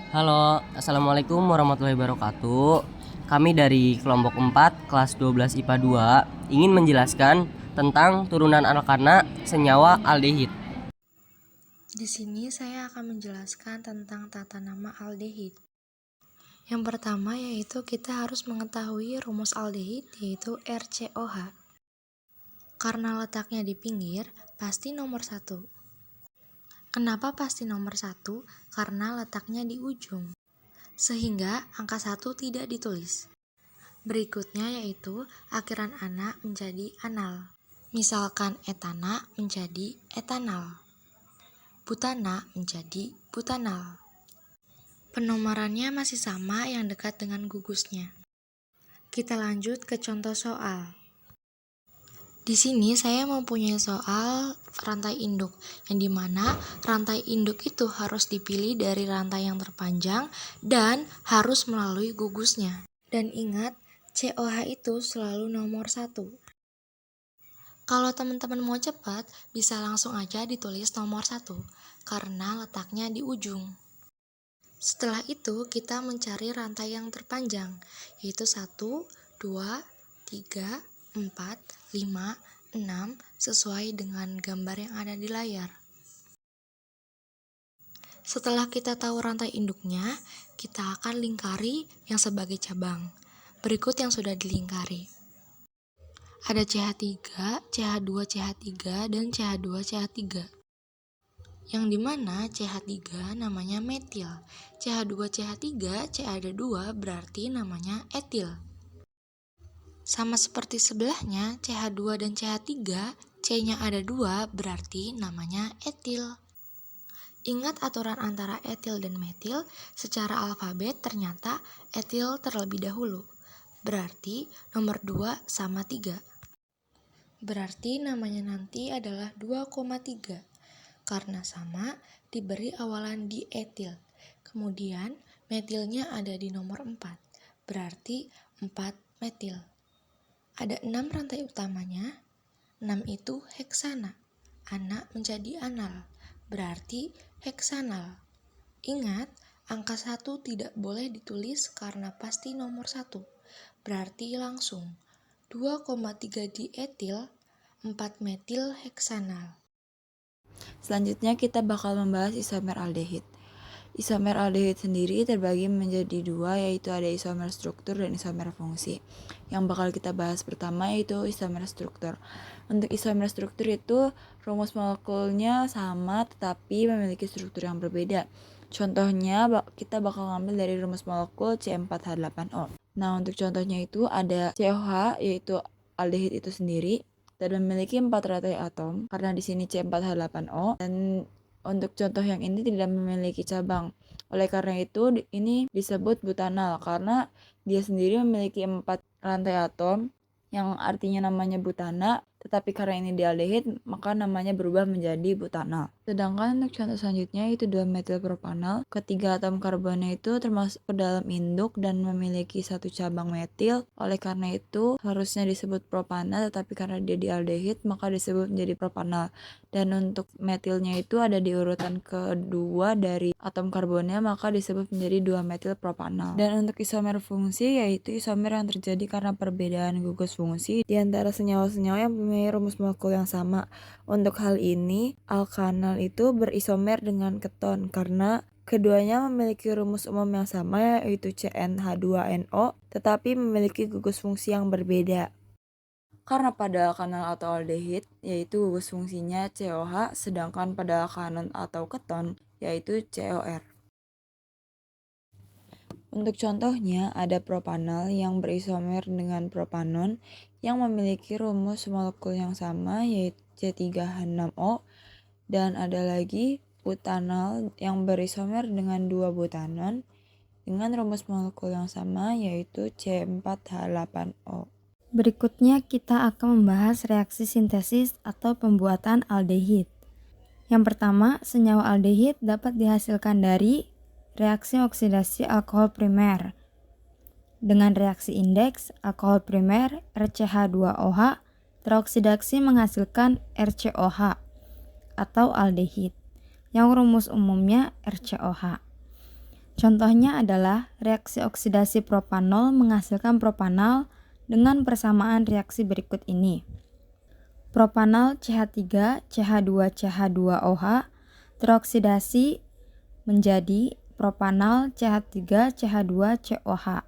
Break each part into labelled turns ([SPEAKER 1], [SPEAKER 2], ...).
[SPEAKER 1] Halo, Assalamualaikum warahmatullahi wabarakatuh. Kami dari kelompok 4, kelas 12 IPA 2, ingin menjelaskan tentang turunan alkana senyawa aldehid.
[SPEAKER 2] Di sini saya akan menjelaskan tentang tata nama aldehid. Yang pertama yaitu kita harus mengetahui rumus aldehid yaitu RCOH. Karena letaknya di pinggir, pasti nomor 1. Kenapa pasti nomor 1? Karena letaknya di ujung. Sehingga angka 1 tidak ditulis. Berikutnya yaitu akhiran ana menjadi anal. Misalkan etana menjadi etanal. Butana menjadi butanal. Penomorannya masih sama yang dekat dengan gugusnya. Kita lanjut ke contoh soal. Di sini saya mempunyai soal rantai induk, yang dimana rantai induk itu harus dipilih dari rantai yang terpanjang dan harus melalui gugusnya. Dan ingat, COH itu selalu nomor 1. Kalau teman-teman mau cepat, bisa langsung aja ditulis nomor 1, karena letaknya di ujung. Setelah itu, kita mencari rantai yang terpanjang, yaitu 1, 2, 3, 4, 5, 6, sesuai dengan gambar yang ada di layar. Setelah kita tahu rantai induknya, kita akan lingkari yang sebagai cabang. Berikut yang sudah dilingkari. Ada CH3, CH2, CH3, dan CH2, CH3. Yang dimana CH3 namanya metil, CH2, CH3, C ada 2 berarti namanya etil. Sama seperti sebelahnya, CH2 dan CH3, C-nya ada 2 berarti namanya etil. Ingat aturan antara etil dan metil, secara alfabet ternyata etil terlebih dahulu. Berarti nomor 2 sama 3. Berarti namanya nanti adalah 2,3. Karena sama, diberi awalan di etil. Kemudian, metilnya ada di nomor 4. Berarti 4 metil. Ada 6 rantai utamanya, 6 itu heksana. Ana menjadi anal, berarti heksanal. Ingat, angka 1 tidak boleh ditulis karena pasti nomor 1. Berarti langsung 2,3 dietil, 4 metil heksanal.
[SPEAKER 3] Selanjutnya kita bakal membahas isomer aldehid. Isomer aldehid sendiri terbagi menjadi dua, yaitu ada isomer struktur dan isomer fungsi. Yang bakal kita bahas pertama yaitu isomer struktur. Untuk isomer struktur itu rumus molekulnya sama tetapi memiliki struktur yang berbeda. Contohnya kita bakal ngambil dari rumus molekul C4H8O. Nah, untuk contohnya itu ada COH yaitu aldehid itu sendiri dan memiliki 4 rantai atom karena di sini C4H8O, dan untuk contoh yang ini tidak memiliki cabang. Oleh karena itu ini disebut butanal karena dia sendiri memiliki 4 rantai atom yang artinya namanya butana, tetapi karena ini dialdehid maka namanya berubah menjadi butanal. Sedangkan untuk contoh selanjutnya itu 2-metilpropanal. Ketiga atom karbonnya itu termasuk ke dalam induk dan memiliki satu cabang metil. Oleh karena itu harusnya disebut propanal, tetapi karena dia dialdehid maka disebut menjadi propanal. Dan untuk metilnya itu ada di urutan kedua dari atom karbonnya, maka disebut menjadi 2-metilpropanal. Dan untuk isomer fungsi yaitu isomer yang terjadi karena perbedaan gugus fungsi di antara senyawa-senyawa yang mempunyai rumus molekul yang sama. Untuk hal ini, alkanal itu berisomer dengan keton karena keduanya memiliki rumus umum yang sama yaitu CnH2NO, tetapi memiliki gugus fungsi yang berbeda. Karena pada alkanal atau aldehid yaitu gugus fungsinya COH, sedangkan pada alkanon atau keton yaitu COR. Untuk contohnya ada propanal yang berisomer dengan propanon yang memiliki rumus molekul yang sama yaitu C3H6O, dan ada lagi butanal yang berisomer dengan 2 butanon dengan rumus molekul yang sama yaitu C4H8O.
[SPEAKER 4] Berikutnya kita akan membahas reaksi sintesis atau pembuatan aldehid. Yang pertama, senyawa aldehid dapat dihasilkan dari reaksi oksidasi alkohol primer. Dengan reaksi indeks, alkohol primer RCH2OH teroksidasi menghasilkan RCOH atau aldehid, yang rumus umumnya RCOH. Contohnya adalah reaksi oksidasi propanol menghasilkan propanal dengan persamaan reaksi berikut ini. Propanal CH3 CH2 CH2OH teroksidasi menjadi propanal CH3 CH2 COH.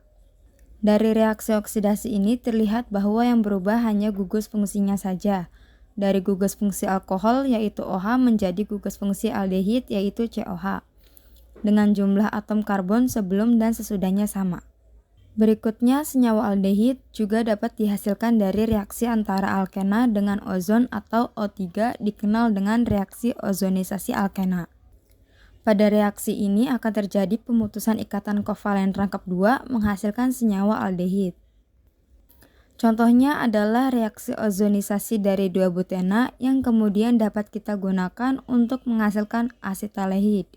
[SPEAKER 4] Dari reaksi oksidasi ini terlihat bahwa yang berubah hanya gugus fungsinya saja. Dari gugus fungsi alkohol yaitu OH menjadi gugus fungsi aldehid yaitu COH. Dengan jumlah atom karbon sebelum dan sesudahnya sama. Berikutnya, senyawa aldehid juga dapat dihasilkan dari reaksi antara alkena dengan ozon atau O3 dikenal dengan reaksi ozonisasi alkena. Pada reaksi ini akan terjadi pemutusan ikatan kovalen rangkap 2 menghasilkan senyawa aldehid. Contohnya adalah reaksi ozonisasi dari 2-butena yang kemudian dapat kita gunakan untuk menghasilkan asetalehid.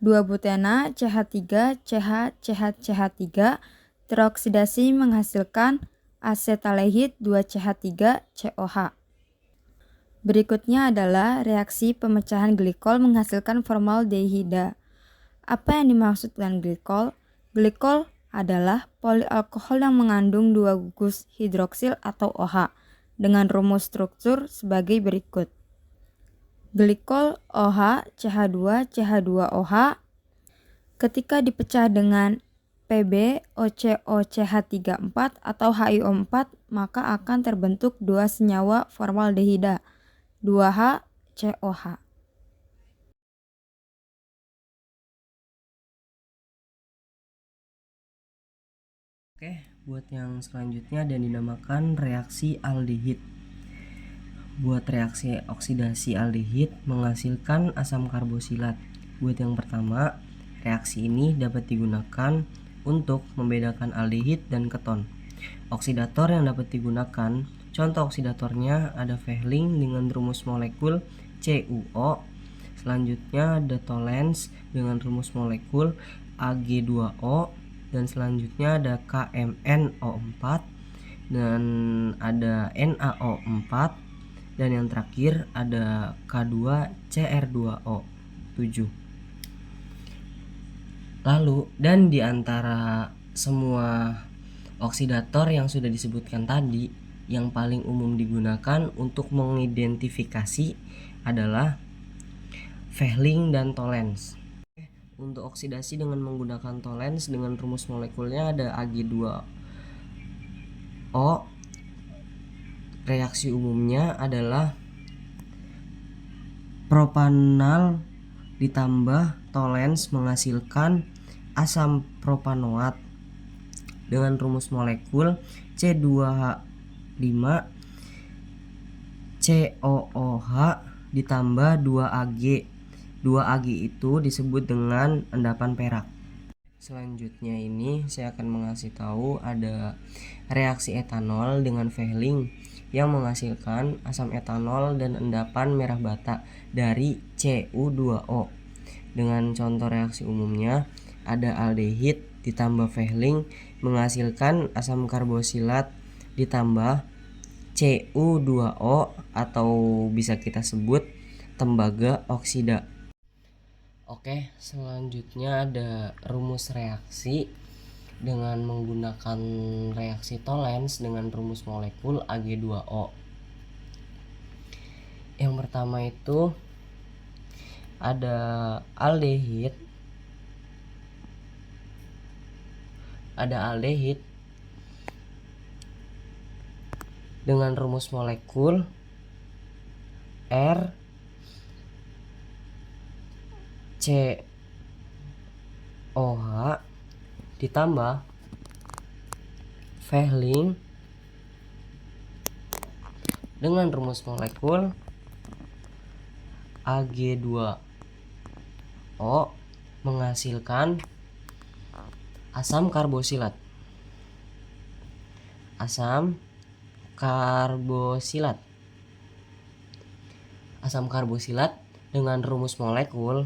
[SPEAKER 4] 2-butena CH3 CH CH CH3 teroksidasi menghasilkan asetalehid 2CH3 COH. Berikutnya adalah reaksi pemecahan glikol menghasilkan formaldehida. Apa yang dimaksud dengan glikol? Glikol adalah polialkohol yang mengandung 2 gugus hidroksil atau OH dengan rumus struktur sebagai berikut. Glikol OH CH2 CH2OH ketika dipecah dengan PbOCOCH34 atau HiO4 maka akan terbentuk 2 senyawa formaldehida 2H-COH.
[SPEAKER 1] Oke, buat yang selanjutnya dan dinamakan reaksi aldehid. Buat reaksi oksidasi aldehid menghasilkan asam karbosilat. Buat yang pertama, reaksi ini dapat digunakan untuk membedakan aldehid dan keton. Oksidator yang dapat digunakan, contoh oksidatornya ada Fehling dengan rumus molekul CuO. Selanjutnya ada Tolens dengan rumus molekul Ag2O. Dan selanjutnya ada KMnO4 dan ada NaO4. Dan yang terakhir ada K2CR2O7. Lalu, dan di antara semua oksidator yang sudah disebutkan tadi, yang paling umum digunakan untuk mengidentifikasi adalah Fehling dan Tolens. Untuk oksidasi dengan menggunakan Tolens dengan rumus molekulnya ada Ag2O. Reaksi umumnya adalah propanal ditambah tolens menghasilkan asam propanoat dengan rumus molekul C2H5 COOH ditambah 2Ag. 2Ag itu disebut dengan endapan perak. Selanjutnya ini saya akan mengasih tahu ada reaksi etanol dengan Fehling yang menghasilkan asam etanol dan endapan merah bata dari Cu2O. Dengan contoh reaksi umumnya ada aldehid ditambah Fehling menghasilkan asam karbosilat ditambah Cu2O atau bisa kita sebut tembaga oksida. Oke, selanjutnya ada rumus reaksi dengan menggunakan reaksi Tolens dengan rumus molekul Ag2O. Yang pertama itu ada aldehid. Dengan rumus molekul R COH ditambah Fehling dengan rumus molekul Ag2O menghasilkan asam karbosilat. Asam karbosilat dengan rumus molekul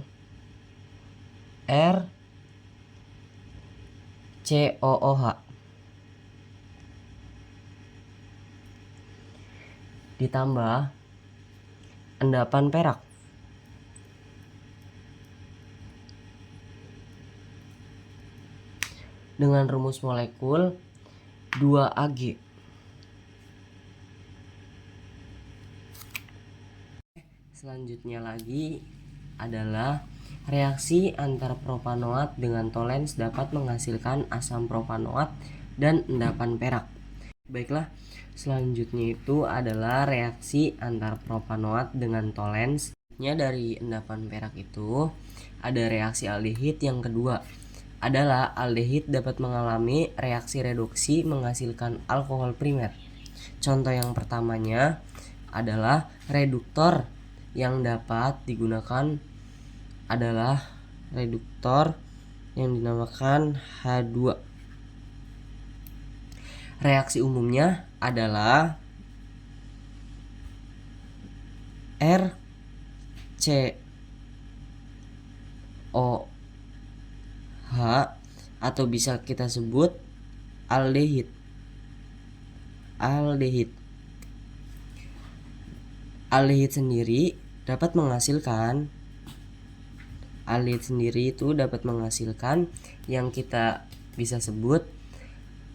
[SPEAKER 1] RCOOH ditambah endapan perak. dengan rumus molekul 2Ag. Selanjutnya lagi adalah reaksi antar propanoat dengan tolens dapat menghasilkan asam propanoat dan endapan perak. Baiklah, selanjutnya itu adalah reaksi antar propanoat dengan tolens. Dari endapan perak itu ada reaksi aldehid. Yang kedua adalah aldehid dapat mengalami reaksi reduksi menghasilkan alkohol primer. Contoh yang pertamanya adalah reduktor yang dapat digunakan adalah reduktor yang dinamakan H2. Reaksi umumnya adalah RCOH atau bisa kita sebut aldehid. Aldehid sendiri dapat menghasilkan yang kita bisa sebut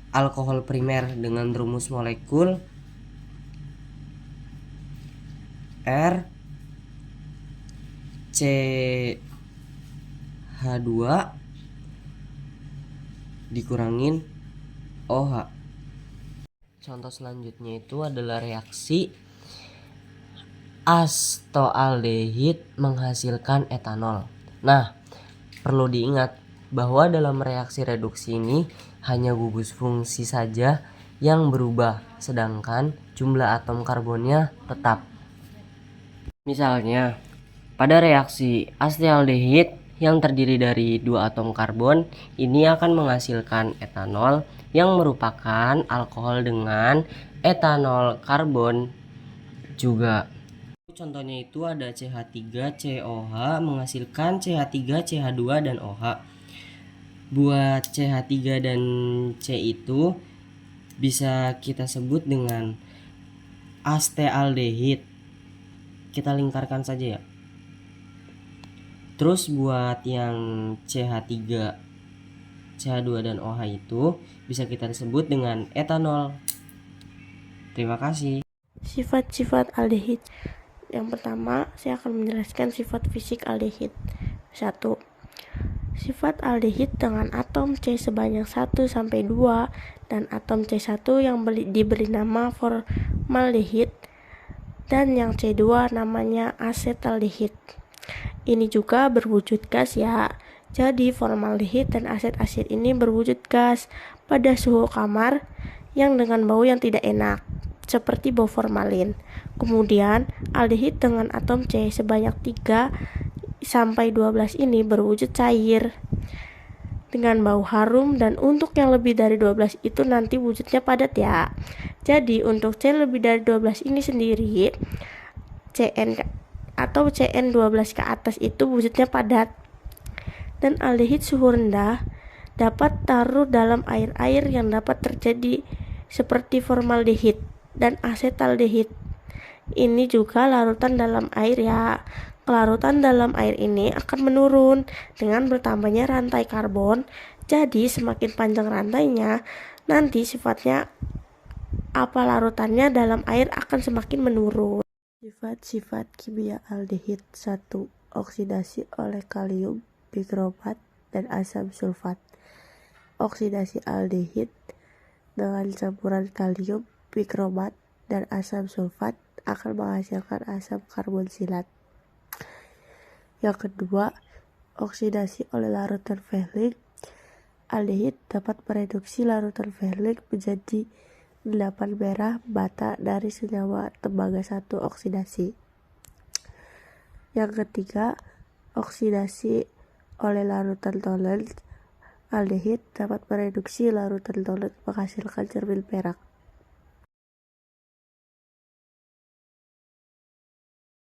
[SPEAKER 1] alkohol primer dengan rumus molekul RCH2 dikurangin OH. Contoh selanjutnya itu adalah reaksi astoaldehid menghasilkan etanol. Nah, perlu diingat bahwa dalam reaksi reduksi ini hanya gugus fungsi saja yang berubah, sedangkan jumlah atom karbonnya tetap. Misalnya, pada reaksi astealdehid yang terdiri dari 2 atom karbon, ini akan menghasilkan etanol yang merupakan alkohol dengan etanol karbon juga. Contohnya itu ada CH3COH menghasilkan CH3CH2 dan OH. Buat CH3 dan C itu bisa kita sebut dengan astealdehid. Kita lingkarkan saja ya. Terus buat yang CH3, CH2 dan OH itu bisa kita sebut dengan etanol. Terima kasih.
[SPEAKER 5] Sifat-sifat aldehid. Yang pertama, saya akan menjelaskan sifat fisik aldehid. 1. Sifat aldehid dengan atom C sebanyak 1 sampai 2 dan atom C1 yang diberi nama formaldehid dan yang C2 namanya asetaldehid. Ini juga berwujud gas ya. Jadi formaldehid dan aset ini berwujud gas pada suhu kamar yang dengan bau yang tidak enak, seperti bau formalin. Kemudian aldehid dengan atom C sebanyak 3 sampai 12 ini berwujud cair dengan bau harum, dan untuk yang lebih dari 12 itu nanti wujudnya padat ya. Jadi untuk C lebih dari 12 ini sendiri, CN atau CN12 ke atas itu wujudnya padat. Dan aldehid suhu rendah dapat larut dalam air-air yang dapat terjadi seperti formaldehid dan asetaldehid. Ini juga larutan dalam air ya. Kelarutan dalam air ini akan menurun dengan bertambahnya rantai karbon. Jadi semakin panjang rantainya, nanti sifatnya apa larutannya dalam air akan semakin menurun. Sifat-sifat kimia aldehid. 1. Oksidasi oleh kalium bikromat dan asam sulfat. Oksidasi aldehid dengan campuran kalium bikromat dan asam sulfat akan menghasilkan asam karbonsilat. Yang kedua, oksidasi oleh larutan Fehling. Aldehid dapat mereduksi larutan Fehling menjadi endapan merah bata dari senyawa tembaga 1 oksidasi. Yang ketiga, oksidasi oleh larutan tolens. Aldehid dapat mereduksi larutan tolens menghasilkan cermin perak.